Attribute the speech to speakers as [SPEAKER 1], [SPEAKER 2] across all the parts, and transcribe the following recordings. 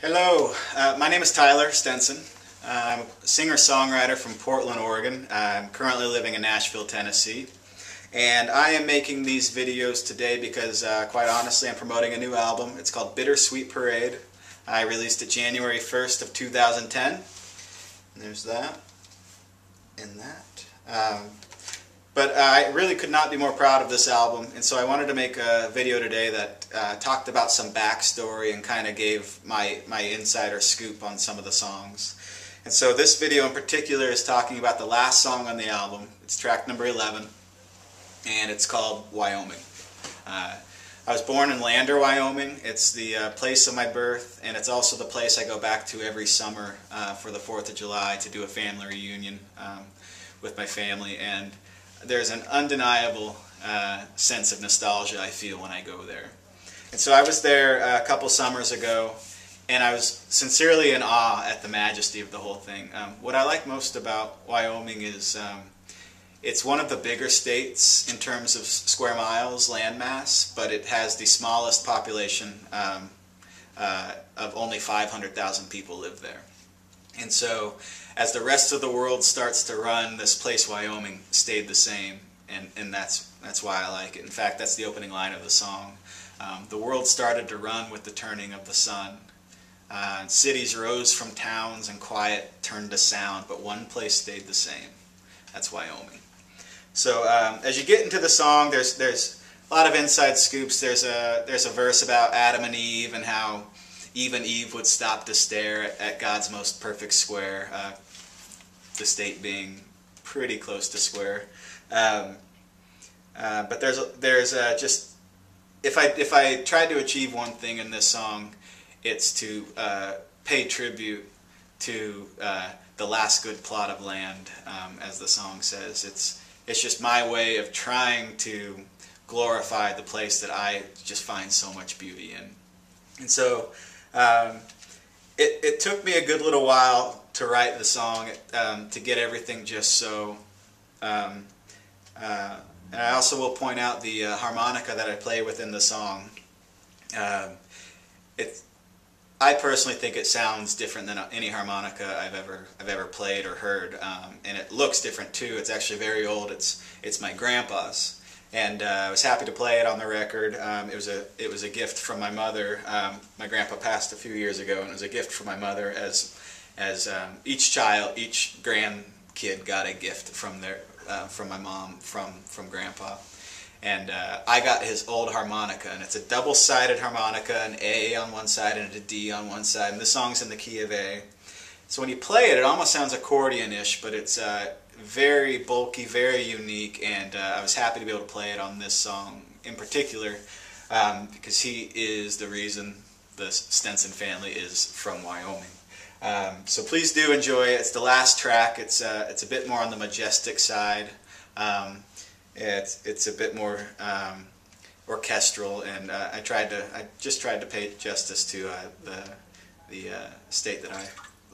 [SPEAKER 1] Hello, my name is Tyler Stenson. I'm a singer-songwriter from Portland, Oregon. I'm currently living in Nashville, Tennessee. And I am making these videos today because, quite honestly, I'm promoting a new album. It's called Bittersweet Parade. I released it January 1st of 2010. And there's that and that. But I really could not be more proud of this album, and so I wanted to make a video today that talked about some backstory and kind of gave my insider scoop on some of the songs. And so this video in particular is talking about the last song on the album. It's track number 11, and it's called Wyoming. I was born in Lander, Wyoming. It's the place of my birth, and it's also the place I go back to every summer for the 4th of July to do a family reunion with my family. And there's an undeniable sense of nostalgia I feel when I go there. And so I was there a couple summers ago, and I was sincerely in awe at the majesty of the whole thing. What I like most about Wyoming is it's one of the bigger states in terms of square miles, landmass, but it has the smallest population of only 500,000 people live there. And so, as the rest of the world starts to run, this place, Wyoming, stayed the same, and that's why I like it. In fact, that's the opening line of the song. The world started to run with the turning of the sun. Cities rose from towns, and quiet turned to sound, but one place stayed the same. That's Wyoming. So, as you get into the song, there's a lot of inside scoops. There's a verse about Adam and Eve and how even Eve would stop to stare at God's most perfect square, the state being pretty close to square. But there's just, if I tried to achieve one thing in this song, it's to pay tribute to the last good plot of land, as the song says. It's just my way of trying to glorify the place that I just find so much beauty in. And so it took me a good little while to write the song, to get everything just so. And I also will point out the harmonica that I play within the song. I personally think it sounds different than any harmonica I've ever played or heard, and it looks different too. It's actually very old. It's my grandpa's. And I was happy to play it on the record. It was a gift from my mother. My grandpa passed a few years ago, and it was a gift from my mother. As each grandkid got a gift from my mom from grandpa, and I got his old harmonica, and it's a double-sided harmonica, an A on one side and a D on one side. And the song's in the key of A. So when you play it, it almost sounds accordion-ish, but it's very bulky, very unique, and I was happy to be able to play it on this song in particular, because he is the reason the Stenson family is from Wyoming. So please do enjoy it. It's the last track. It's a bit more on the majestic side. It's a bit more orchestral, and I just tried to pay justice to the state that I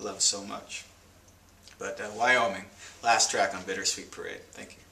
[SPEAKER 1] love so much. But Wyoming, last track on Bittersweet Parade. Thank you.